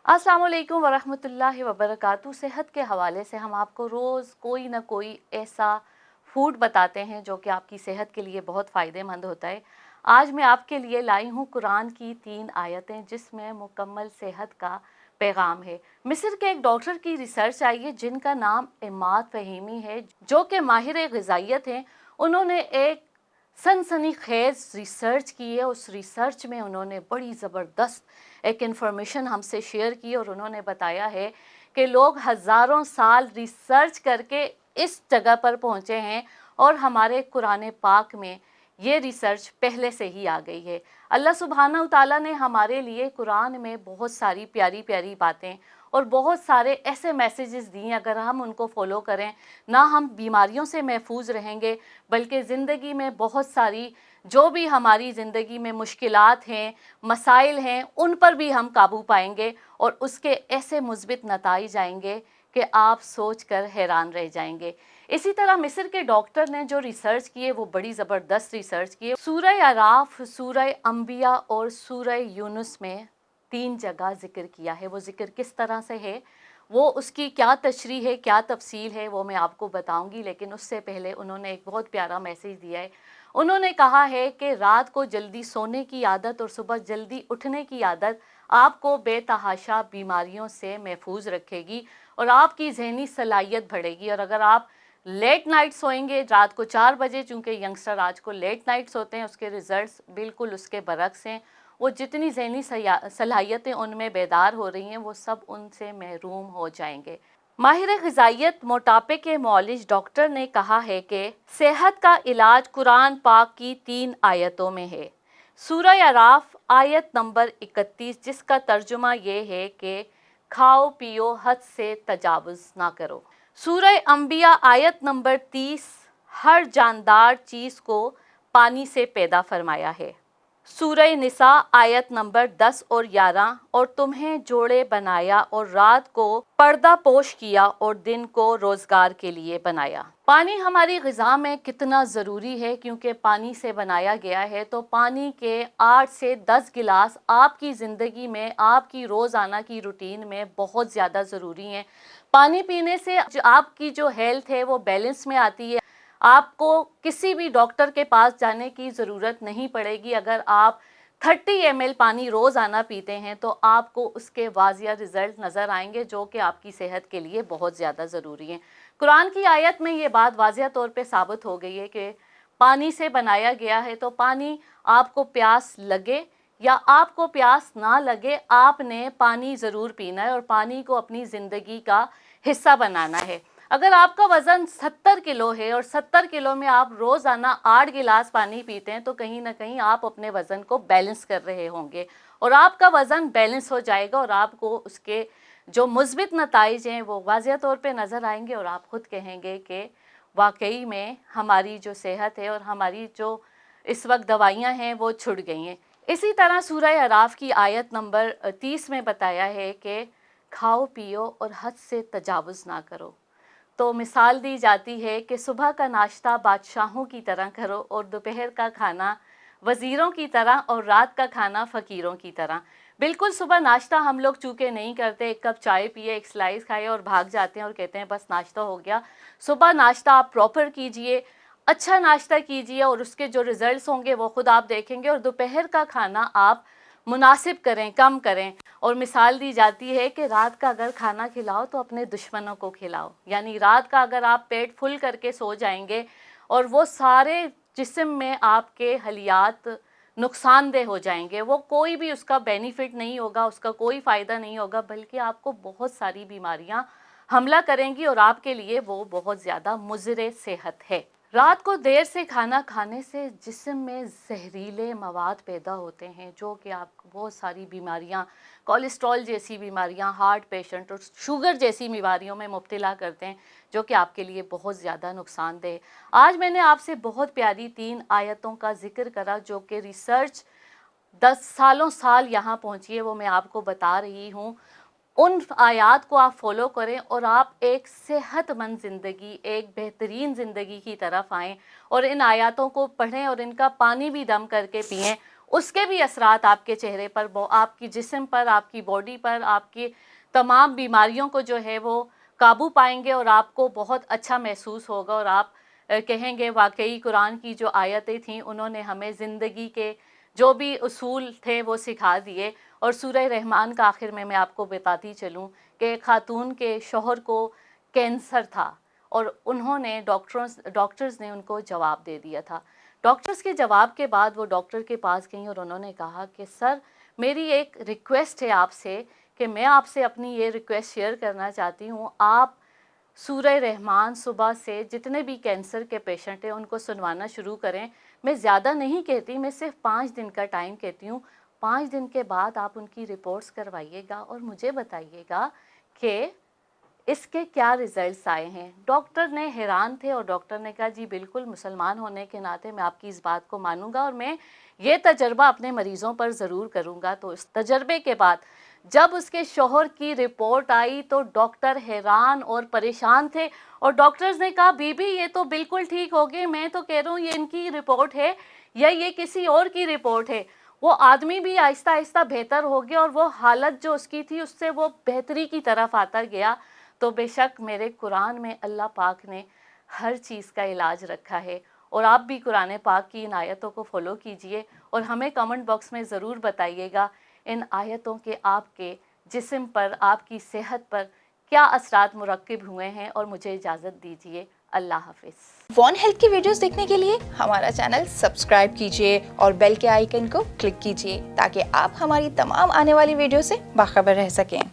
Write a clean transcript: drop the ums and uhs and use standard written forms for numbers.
अस्सलाम वालेकुम वरहमतुल्लाहि वबरकातुहू। सेहत के हवाले से हम आपको रोज़ कोई ना कोई ऐसा फूड बताते हैं जो कि आपकी सेहत के लिए बहुत फ़ायदेमंद होता है। आज मैं आपके लिए लाई हूँ कुरान की 3 आयतें जिसमें मुकम्मल सेहत का पैगाम है। मिस्र के एक डॉक्टर की रिसर्च आई है जिनका नाम इमाद फ़हीमी है, जो कि माहिर ग़िज़ाइयत हैं। उन्होंने एक सनसनीखेज़ रिसर्च की है। उस रिसर्च में उन्होंने बड़ी ज़बरदस्त एक इन्फॉर्मेशन हमसे शेयर की और उन्होंने बताया है कि लोग हज़ारों साल रिसर्च करके इस जगह पर पहुँचे हैं और हमारे कुरान पाक में ये रिसर्च पहले से ही आ गई है। अल्लाह सुब्हानहू तआला ने हमारे लिए कुरान में बहुत सारी प्यारी प्यारी बातें और बहुत सारे ऐसे मैसेजेस दिए, अगर हम उनको फॉलो करें ना हम बीमारियों से महफूज रहेंगे बल्कि ज़िंदगी में बहुत सारी जो भी हमारी ज़िंदगी में मुश्किलात हैं, मसाइल हैं, उन पर भी हम काबू पाएंगे और उसके ऐसे मुस्बित नताइज आएंगे कि आप सोच कर हैरान रह जाएंगे। इसी तरह मिस्र के डॉक्टर ने जो रिसर्च की है वो बड़ी ज़बरदस्त रिसर्च की है। सूरह अराफ, सूरह अंबिया और सूरह यूनुस में 3 जगह ज़िक्र किया है। वो ज़िक्र किस तरह से है, वो उसकी क्या तशरीह है, क्या तफसील है, वो मैं आपको बताऊंगी। लेकिन उससे पहले उन्होंने एक बहुत प्यारा मैसेज दिया है। उन्होंने कहा है कि रात को जल्दी सोने की आदत और सुबह जल्दी उठने की आदत आपको बेतहाशा बीमारियों से महफूज रखेगी और आपकी ज़हनी सलाहियत बढ़ेगी। और अगर आप लेट नाइट सोएंगे रात को 4 बजे, चूँकि यंगस्टर आज को लेट नाइट सोते हैं, उसके रिज़ल्ट्स बिल्कुल उसके बरक्स हैं। वो जितनी ज़हनी सलाहियतें उनमें बेदार हो रही हैं वो सब उनसे महरूम हो जाएंगे। माहिर ग़िज़ाइयत मोटापे के मौलिज डॉक्टर ने कहा है कि सेहत का इलाज कुरान पाक की 3 आयतों में है। सूरह अराफ आयत नंबर 31, जिसका तर्जुमा ये है कि खाओ पियो, हद से तजावुज़ ना करो। सूरह अंबिया आयत नंबर 30, हर जानदार चीज़ को पानी से पैदा फरमाया है। सूरह निसा आयत नंबर 10 और 11, और तुम्हें जोड़े बनाया और रात को पर्दा पोश किया और दिन को रोज़गार के लिए बनाया। पानी हमारी ग़िज़ा में कितना ज़रूरी है, क्योंकि पानी से बनाया गया है। तो पानी के 8 से 10 गिलास आपकी ज़िंदगी में, आपकी रोज़ाना की रूटीन में बहुत ज़्यादा ज़रूरी हैं। पानी पीने से आपकी जो हेल्थ है वो बैलेंस में आती है। आपको किसी भी डॉक्टर के पास जाने की ज़रूरत नहीं पड़ेगी। अगर आप 30 ml पानी रोज़ाना पीते हैं तो आपको उसके वाज़िया रिज़ल्ट नज़र आएंगे, जो कि आपकी सेहत के लिए बहुत ज़्यादा ज़रूरी हैं। कुरान की आयत में ये बात वाज़िया तौर पे साबित हो गई है कि पानी से बनाया गया है। तो पानी, आपको प्यास लगे या आपको प्यास ना लगे, आपने पानी ज़रूर पीना है और पानी को अपनी ज़िंदगी का हिस्सा बनाना है। अगर आपका वज़न 70 किलो है और 70 किलो में आप रोज़ाना 8 गिलास पानी पीते हैं तो कहीं ना कहीं आप अपने वज़न को बैलेंस कर रहे होंगे और आपका वज़न बैलेंस हो जाएगा और आपको उसके जो मुस्बित नताइज हैं वो वाज़िया तौर पे नज़र आएंगे और आप ख़ुद कहेंगे कि वाकई में हमारी जो सेहत है और हमारी जो इस वक्त दवाइयाँ हैं वो छुट गई हैं। इसी तरह सूरह अराफ की आयत नंबर 30 में बताया है कि खाओ पियो और हद से तजावुज़ ना करो। तो मिसाल दी जाती है कि सुबह का नाश्ता बादशाहों की तरह करो और दोपहर का खाना वज़ीरों की तरह और रात का खाना फ़कीरों की तरह। बिल्कुल सुबह नाश्ता हम लोग चूँकि नहीं करते, एक कप चाय पिए, एक स्लाइस खाए और भाग जाते हैं और कहते हैं बस नाश्ता हो गया। सुबह नाश्ता आप प्रॉपर कीजिए, अच्छा नाश्ता कीजिए और उसके जो रिज़ल्ट्स होंगे वो ख़ुद आप देखेंगे। और दोपहर का खाना आप मुनासिब करें, कम करें। और मिसाल दी जाती है कि रात का अगर खाना खिलाओ तो अपने दुश्मनों को खिलाओ। यानी रात का अगर आप पेट फुल करके सो जाएंगे और वो सारे जिस्म में आपके हलियात नुकसानदेह हो जाएंगे, वो कोई भी उसका बेनिफिट नहीं होगा, उसका कोई फ़ायदा नहीं होगा, बल्कि आपको बहुत सारी बीमारियां हमला करेंगी और आपके लिए वो बहुत ज़्यादा मुज़र सेहत है। रात को देर से खाना खाने से जिस्म में जहरीले मवाद पैदा होते हैं जो कि आपको बहुत सारी बीमारियां, कोलेस्ट्रॉल जैसी बीमारियां, हार्ट पेशेंट और शुगर जैसी बीमारियों में मुब्तला करते हैं, जो कि आपके लिए बहुत ज़्यादा नुकसानदेह। आज मैंने आपसे बहुत प्यारी 3 आयतों का जिक्र करा जो कि रिसर्च 10 सालों साल यहाँ पहुँची है, वो मैं आपको बता रही हूँ। उन आयात को आप फॉलो करें और आप एक सेहतमंद ज़िंदगी, एक बेहतरीन ज़िंदगी की तरफ आएँ और इन आयातों को पढ़ें और इनका पानी भी दम करके पिएं। اس کے بھی اثرات آپ کے چہرے پر، آپ کی جسم پر، آپ کی باڈی پر، آپ کی تمام بیماریوں کو جو ہے وہ قابو پائیں گے، اور آپ کو بہت اچھا محسوس ہوگا، اور آپ کہیں گے واقعی قرآن کی جو آیتیں تھیں انہوں نے ہمیں زندگی کے جو بھی اصول تھے وہ سکھا دیے۔ اور سورہ رحمان کا آخر میں آپ کو بتاتی چلوں کہ خاتون کے شوہر کو کینسر تھا، اور انہوں نے ڈاکٹرز نے ان کو جواب دے دیا تھا۔ ڈاکٹرز کے جواب کے بعد وہ ڈاکٹر کے پاس گئیں اور انہوں نے کہا کہ سر میری ایک ریکویسٹ ہے آپ سے، کہ میں آپ سے اپنی یہ ریکویسٹ شیئر کرنا چاہتی ہوں، آپ سورہ رحمان صبح سے جتنے بھی کینسر کے پیشنٹ ہیں ان کو سنوانا شروع کریں۔ میں زیادہ نہیں کہتی، میں صرف 5 دن کا ٹائم کہتی ہوں۔ 5 دن کے بعد آپ ان کی رپورٹس کروائیے گا اور مجھے بتائیے گا کہ اس کے کیا ریزلٹس آئے ہیں۔ ڈاکٹر نے حیران تھے، اور ڈاکٹر نے کہا جی بالکل، مسلمان ہونے کے ناطے میں آپ کی اس بات کو مانوں گا، اور میں یہ تجربہ اپنے مریضوں پر ضرور کروں گا۔ تو اس تجربے کے بعد جب اس کے شوہر کی رپورٹ آئی تو ڈاکٹر حیران اور پریشان تھے، اور ڈاکٹرز نے کہا بی بی یہ تو بالکل ٹھیک ہو گئے، میں تو کہہ رہا ہوں یہ ان کی رپورٹ ہے یا یہ کسی اور کی رپورٹ ہے۔ وہ آدمی بھی آہستہ آہستہ بہتر ہو گیا، اور وہ حالت جو اس کی تھی اس سے وہ بہتری کی طرف آتا گیا۔ تو بے شک میرے قرآن میں اللہ پاک نے ہر چیز کا علاج رکھا ہے، اور آپ بھی قرآن پاک کی ان آیتوں کو فالو کیجئے، اور ہمیں کمنٹ باکس میں ضرور بتائیے گا ان آیتوں کے آپ کے جسم پر، آپ کی صحت پر کیا اثرات مرکب ہوئے ہیں۔ اور مجھے اجازت دیجیے، اللہ حافظ۔ وان ہیلتھ کی ویڈیوز دیکھنے کے لیے ہمارا چینل سبسکرائب کیجئے اور بیل کے آئیکن کو کلک کیجئے تاکہ آپ ہماری تمام آنے والی ویڈیو سے باخبر رہ سکیں۔